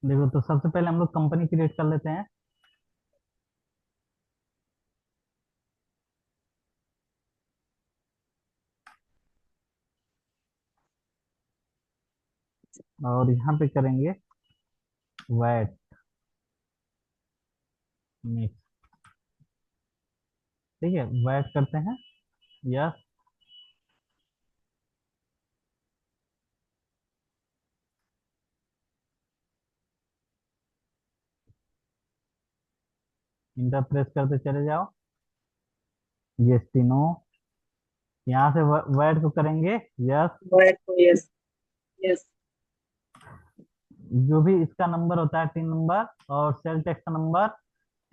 देखो, तो सबसे पहले हम लोग कंपनी क्रिएट कर लेते हैं। और यहाँ पे करेंगे वैट मिक्स। ठीक है, वैट करते हैं। यस। इंटर प्रेस करते चले जाओ। GST no. यहाँ से वैट को करेंगे। यस। वर्ड को यस। यस। जो भी इसका नंबर होता है, टीन नंबर और सेल टैक्स का नंबर।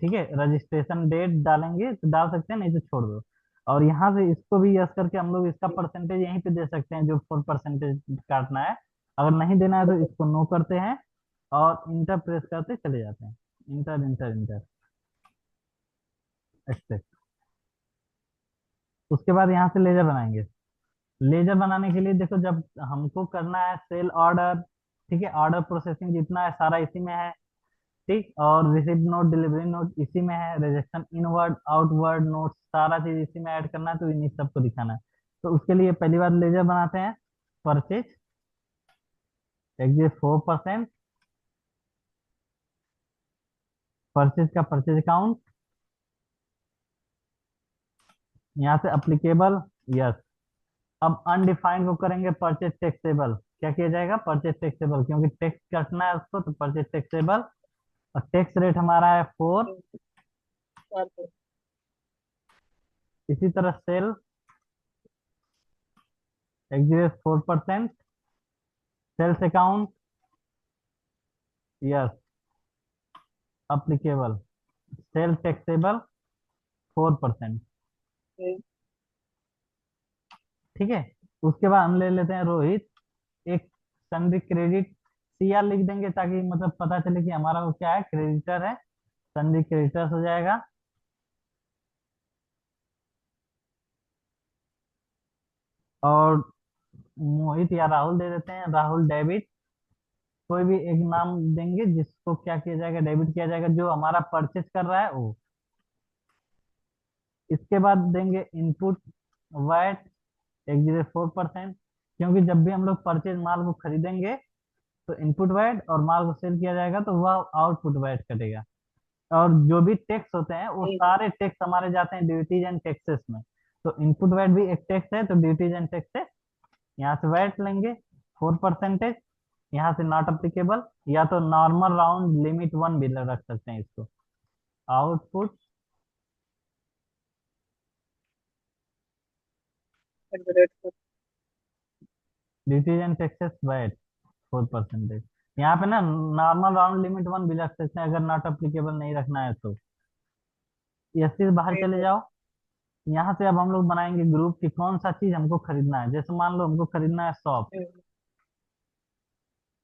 ठीक है, रजिस्ट्रेशन डेट डालेंगे तो डाल सकते हैं, नहीं तो छोड़ दो। और यहाँ से इसको भी यस करके हम लोग इसका परसेंटेज यहीं पे दे सकते हैं, जो 4% काटना है। अगर नहीं देना है तो इसको नो करते हैं और इंटर प्रेस करते चले जाते हैं। Inter inter inter accept. उसके बाद यहाँ से लेजर बनाएंगे। लेजर बनाने के लिए देखो, जब हमको करना है सेल ऑर्डर, ठीक है, ऑर्डर प्रोसेसिंग जितना है सारा इसी में है। ठीक, और रिसीव नोट, डिलीवरी नोट इसी में है, रिजेक्शन इनवर्ड आउटवर्ड नोट सारा चीज इसी में ऐड करना है, तो इन्हीं सबको दिखाना है। तो उसके लिए पहली बार लेजर बनाते हैं। Purchase exit 4%। परचेज का परचेज अकाउंट। यहाँ से अप्लीकेबल। यस। अब अनडिफाइंड को करेंगे परचेज टैक्सेबल। क्या किया जाएगा? परचेज टैक्सेबल, क्योंकि टैक्स कटना है उसको, तो परचेज टैक्सेबल। और टैक्स रेट हमारा है 4। इसी तरह sale exit 4%। Sales account. Yes. Applicable. Sale taxable 4%। ठीक है। उसके बाद हम ले लेते हैं रोहित। एक सन्डी क्रेडिट सीआर लिख देंगे, ताकि मतलब पता चले कि हमारा वो क्या है, क्रेडिटर है। सन्डी क्रेडिटर्स हो जाएगा। और मोहित या राहुल दे देते हैं, राहुल डेबिट। कोई भी एक नाम देंगे जिसको क्या किया जाएगा, डेबिट किया जाएगा, जो हमारा परचेज कर रहा है वो। इसके बाद देंगे इनपुट वैट एग्जिट 4%। क्योंकि जब भी हम लोग परचेज माल को खरीदेंगे तो इनपुट वैट, और माल को सेल किया जाएगा तो वह आउटपुट वैट कटेगा। और जो भी टैक्स होते हैं वो सारे टैक्स हमारे जाते हैं ड्यूटीज एंड टैक्सेस में। तो इनपुट वैट भी एक टैक्स है, तो ड्यूटीज एंड टैक्सेस। यहाँ से वैट लेंगे 4%। यहाँ से नॉट अप्लीकेबल, या तो नॉर्मल राउंड लिमिट 1 भी रख सकते हैं इसको। Output duties and taxes VAT 4%। यहाँ पे ना नॉर्मल राउंड लिमिट 1 भी रख सकते हैं, अगर नॉट अप्लीकेबल नहीं रखना है तो। एस से बाहर चले जाओ। यहाँ से अब हम लोग बनाएंगे ग्रुप की कौन सा चीज हमको खरीदना है। जैसे मान लो हमको खरीदना है सॉप।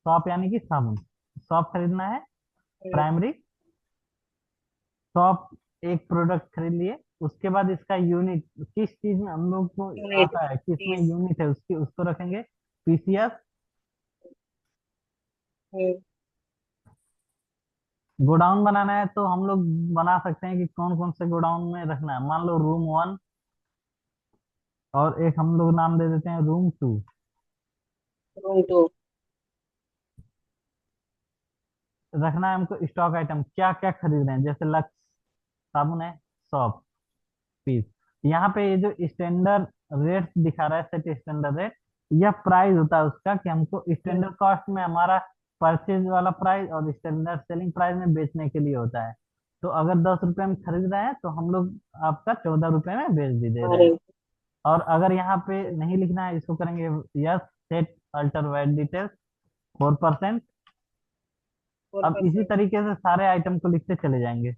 सॉप यानी कि साबुन। सॉप खरीदना है, प्राइमरी सॉप। एक प्रोडक्ट खरीद लिए। उसके बाद इसका यूनिट किस चीज में हम लोग को आता है, किस में यूनिट है उसकी, उसको रखेंगे पीसीएस। गोडाउन बनाना है तो हम लोग बना सकते हैं कि कौन कौन से गोडाउन में रखना है। मान लो रूम 1, और एक हम लोग नाम दे देते हैं रूम 2। Room to. रखना है हमको स्टॉक आइटम, क्या क्या खरीद रहे हैं, जैसे लक्स साबुन है, सॉप, पीस। यहाँ पे ये जो स्टैंडर्ड रेट दिखा रहा है, सेट स्टैंडर्ड रेट, यह प्राइस होता है उसका, कि हमको स्टैंडर्ड कॉस्ट में हमारा परचेज वाला प्राइस और स्टैंडर्ड सेलिंग प्राइस में बेचने के लिए होता है। तो अगर 10 रुपए में खरीद रहे हैं तो हम लोग आपका 14 रुपए में बेच भी दे रहे हैं। अरे। और अगर यहाँ पे नहीं लिखना है, इसको करेंगे yes, set alter wide details 4%। Four अब इसी परसेंट तरीके से सारे आइटम को लिखते चले जाएंगे।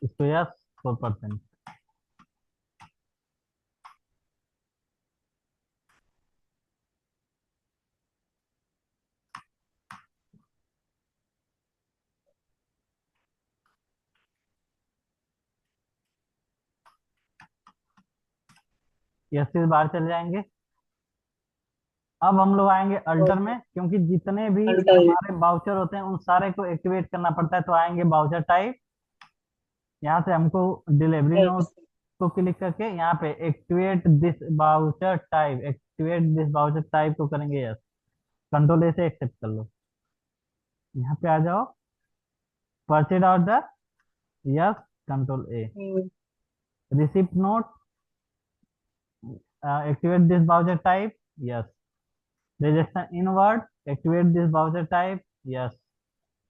इसको यस 4%। यस से बाहर चले जाएंगे। अब हम लोग आएंगे अल्टर में, क्योंकि जितने भी अल्टर। हमारे बाउचर होते हैं उन सारे को एक्टिवेट करना पड़ता है। तो आएंगे बाउचर टाइप, यहाँ से हमको डिलीवरी नोट यस। को क्लिक करके यहाँ पे activate this voucher type, activate this voucher type को करेंगे यस। कंट्रोल ए से एक्सेप्ट कर लो। यहाँ पे आ जाओ, purchase order yes, control A. Receipt note, activate this voucher type yes. Rejection inward, activate this voucher type yes.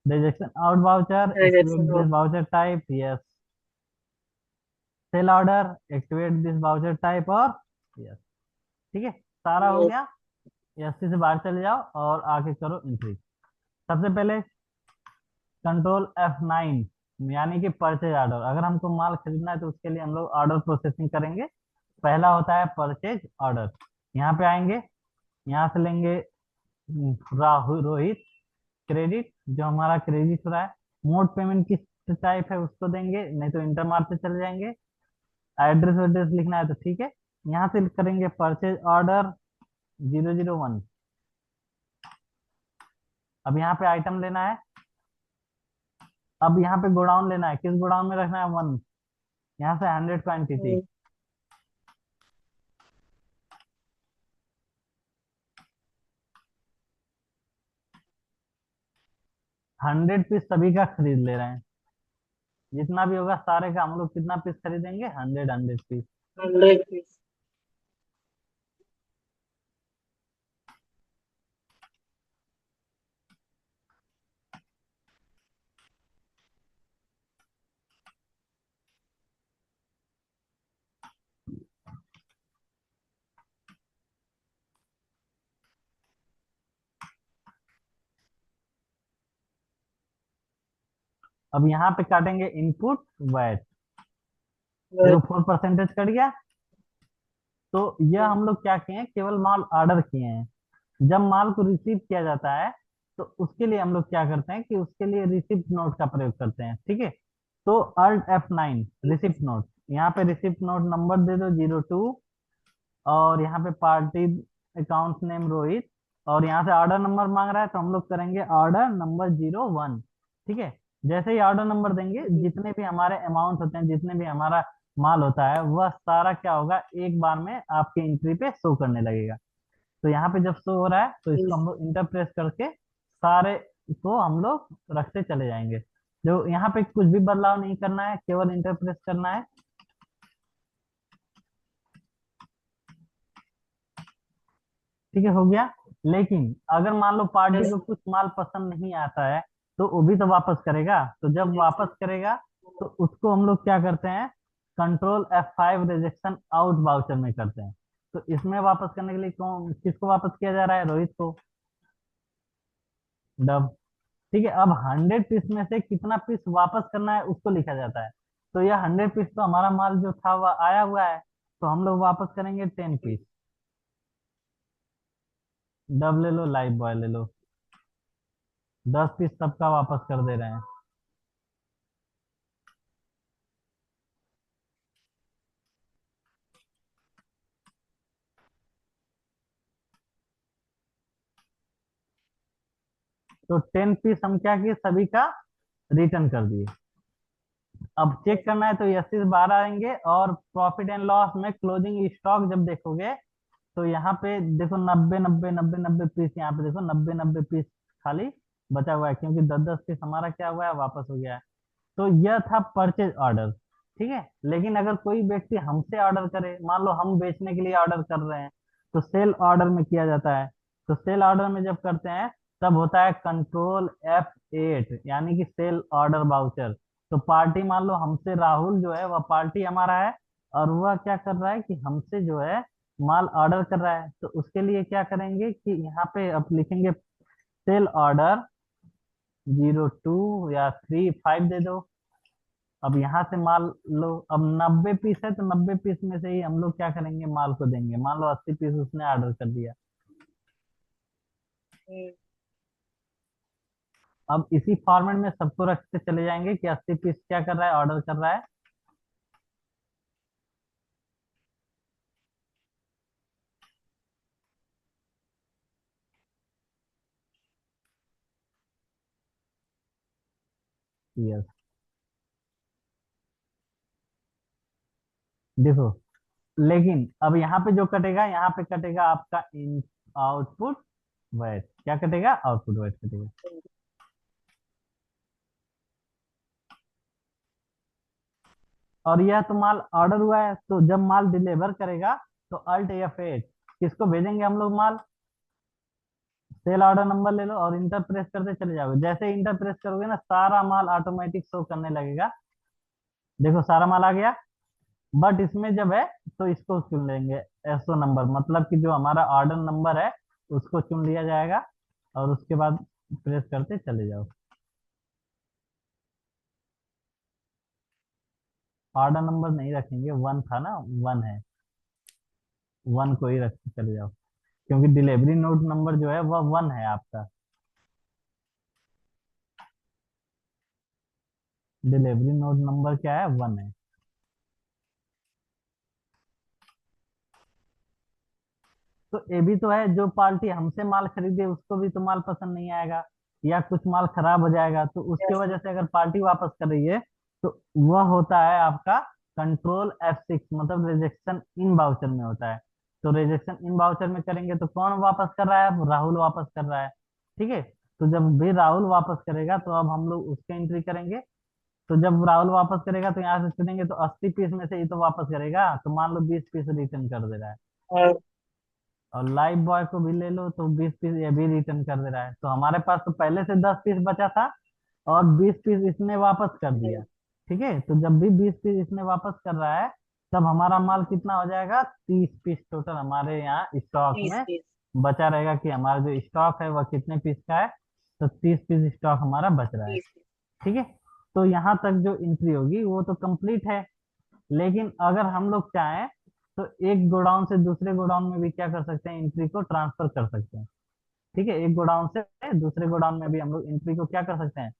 Rejection out voucher, activate rejection this voucher type yes. Sale order, activate this voucher type और yes. ठीक है, सारा हो yes. गया। Yes से बाहर चले जाओ और आके करो एंट्री। सबसे पहले कंट्रोल F9, यानी कि परचेज ऑर्डर। अगर हमको माल खरीदना है तो उसके लिए हम लोग ऑर्डर प्रोसेसिंग करेंगे। पहला होता है परचेज ऑर्डर। यहाँ पे आएंगे, यहाँ से लेंगे राहुल रोहित क्रेडिट, जो हमारा क्रेडिट हो रहा है। मोड पेमेंट किस टाइप है उसको देंगे, नहीं तो इंटर मारते चले जाएंगे। एड्रेस वेड्रेस लिखना है तो ठीक है। यहाँ से करेंगे परचेज ऑर्डर 001। अब यहाँ पे आइटम लेना है। अब यहाँ पे गोडाउन लेना है, किस गोडाउन में रखना है 1। यहाँ से 100 क्वांटिटी, 100 पीस सभी का खरीद ले रहे हैं। जितना भी होगा सारे का हम लोग कितना पीस खरीदेंगे, 100 पीस। 100 पीस। अब यहाँ पे काटेंगे इनपुट वैट। देखो 4% कट गया। तो यह हम लोग क्या किए हैं, केवल माल ऑर्डर किए हैं। जब माल को रिसीव किया जाता है तो उसके लिए हम लोग क्या करते हैं कि उसके लिए रिसिप्ट नोट का प्रयोग करते हैं। ठीक है, तो अल्ट F9 रिसिप्ट नोट। यहाँ पे रिसिप्ट नोट नंबर दे दो 02, और यहाँ पे पार्टी अकाउंट नेम रोहित, और यहाँ से ऑर्डर नंबर मांग रहा है तो हम लोग करेंगे ऑर्डर नंबर 01। ठीक है, जैसे ही ऑर्डर नंबर देंगे, जितने भी हमारे अमाउंट होते हैं, जितने भी हमारा माल होता है, वह सारा क्या होगा, एक बार में आपके एंट्री पे शो करने लगेगा। तो यहाँ पे जब शो हो रहा है तो इसको हम लोग इंटर प्रेस करके सारे को हम लोग रखते चले जाएंगे। जो यहाँ पे कुछ भी बदलाव नहीं करना है, केवल इंटर प्रेस करना है। ठीक है, हो गया। लेकिन अगर मान लो पार्टी को कुछ माल पसंद नहीं आता है तो वो भी तो वापस करेगा। तो जब वापस करेगा तो उसको हम लोग क्या करते हैं, control F5 rejection out voucher में करते हैं। तो इसमें वापस करने के लिए कौन किसको वापस किया जा रहा है, रोहित को। डब। ठीक है, अब 100 पीस में से कितना पीस वापस करना है उसको लिखा जाता है। तो यह 100 पीस तो हमारा माल जो था वह आया हुआ है, तो हम लोग वापस करेंगे 10 पीस। डब ले लो, लाइव बॉय ले लो, 10 पीस सबका वापस कर दे रहे हैं। तो 10 पीस हम क्या किए, सभी का रिटर्न कर दिए। अब चेक करना है तो यस बाहर आएंगे, और प्रॉफिट एंड लॉस में क्लोजिंग स्टॉक जब देखोगे तो यहाँ पे देखो 90 90 90 90 पीस, यहाँ पे देखो 90 90 पीस खाली बचा हुआ है, क्योंकि 10 10 पीस हमारा क्या हुआ है, वापस हो गया है। तो यह था परचेज ऑर्डर। ठीक है, लेकिन अगर कोई व्यक्ति हमसे ऑर्डर करे, मान लो हम बेचने के लिए ऑर्डर कर रहे हैं, तो सेल ऑर्डर में किया जाता है। तो सेल ऑर्डर में जब करते हैं तब होता है कंट्रोल F8, यानी कि सेल ऑर्डर बाउचर। तो पार्टी मान लो हमसे राहुल जो है वह पार्टी हमारा है, और वह क्या कर रहा है कि हमसे जो है माल ऑर्डर कर रहा है। तो उसके लिए क्या करेंगे कि यहाँ पे अब लिखेंगे सेल ऑर्डर 02 या 35 दे दो। अब यहाँ से माल लो, अब 90 पीस है तो 90 पीस में से ही हम लोग क्या करेंगे, माल को देंगे। मान लो 80 पीस उसने ऑर्डर कर दिया। हम्म, अब इसी फॉर्मेट में सबको रखते चले जाएंगे कि 80 पीस क्या कर रहा है, ऑर्डर कर रहा है। यस। देखो, लेकिन अब यहाँ पे जो कटेगा, यहाँ पे कटेगा आपका इन आउटपुट वैट। क्या कटेगा, आउटपुट वैट कटेगा। हम्म, और यह तो माल ऑर्डर हुआ है, तो जब माल डिलीवर करेगा तो अल्ट F8 किसको भेजेंगे हम लोग, माल सेल ऑर्डर नंबर ले लो और इंटर प्रेस करते चले जाओगे। जैसे इंटर प्रेस करोगे ना, सारा माल ऑटोमेटिक शो करने लगेगा। देखो सारा माल आ गया। बट इसमें जब है तो इसको चुन लेंगे, एसओ नंबर, मतलब कि जो हमारा ऑर्डर नंबर है उसको चुन लिया जाएगा। और उसके बाद प्रेस करते चले जाओ। ऑर्डर नंबर नहीं रखेंगे, वन था ना, वन है, वन को ही रखते चले जाओ। क्योंकि डिलीवरी नोट नंबर जो है वह वन है आपका। डिलीवरी नोट नंबर क्या है, वन है। तो ये भी तो है, जो पार्टी हमसे माल खरीदे उसको भी तो माल पसंद नहीं आएगा, या कुछ माल खराब हो जाएगा, तो उसके यस, वजह से अगर पार्टी वापस कर रही है तो वह होता है आपका कंट्रोल F6, मतलब रिजेक्शन इन बाउचर में होता है। तो रिजेक्शन इन बाउचर में करेंगे तो कौन वापस कर रहा है, अब राहुल वापस कर रहा है। ठीक है, तो जब भी राहुल वापस करेगा तो अब हम लोग उसके एंट्री करेंगे। तो जब राहुल वापस करेगा तो यहाँ से चुनेंगे, तो 80 पीस में से ही तो वापस करेगा, तो मान लो 20 पीस रिटर्न कर दे रहा है। हाँ, और लाइफ बॉय को भी ले लो तो 20 पीस ये भी रिटर्न कर दे रहा है। तो हमारे पास तो पहले से 10 पीस बचा था और 20 पीस इसने वापस कर दिया। ठीक है, तो जब भी 20 पीस इसने वापस कर रहा है तब हमारा माल कितना हो जाएगा, 30 पीस टोटल हमारे यहाँ स्टॉक पीस में पीस बचा रहेगा। कि हमारा जो स्टॉक है वह कितने पीस का है, तो 30 पीस स्टॉक हमारा बच रहा है। पीस। ठीक है, तो यहाँ तक जो एंट्री होगी वो तो कंप्लीट है। लेकिन अगर हम लोग चाहें तो एक गोडाउन से दूसरे गोडाउन में भी क्या कर सकते हैं, एंट्री को ट्रांसफर कर सकते हैं। ठीक है, एक गोडाउन से दूसरे गोडाउन में भी हम लोग एंट्री को क्या कर सकते हैं,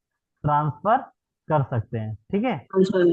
ट्रांसफर कर सकते हैं। ठीक है, आंसर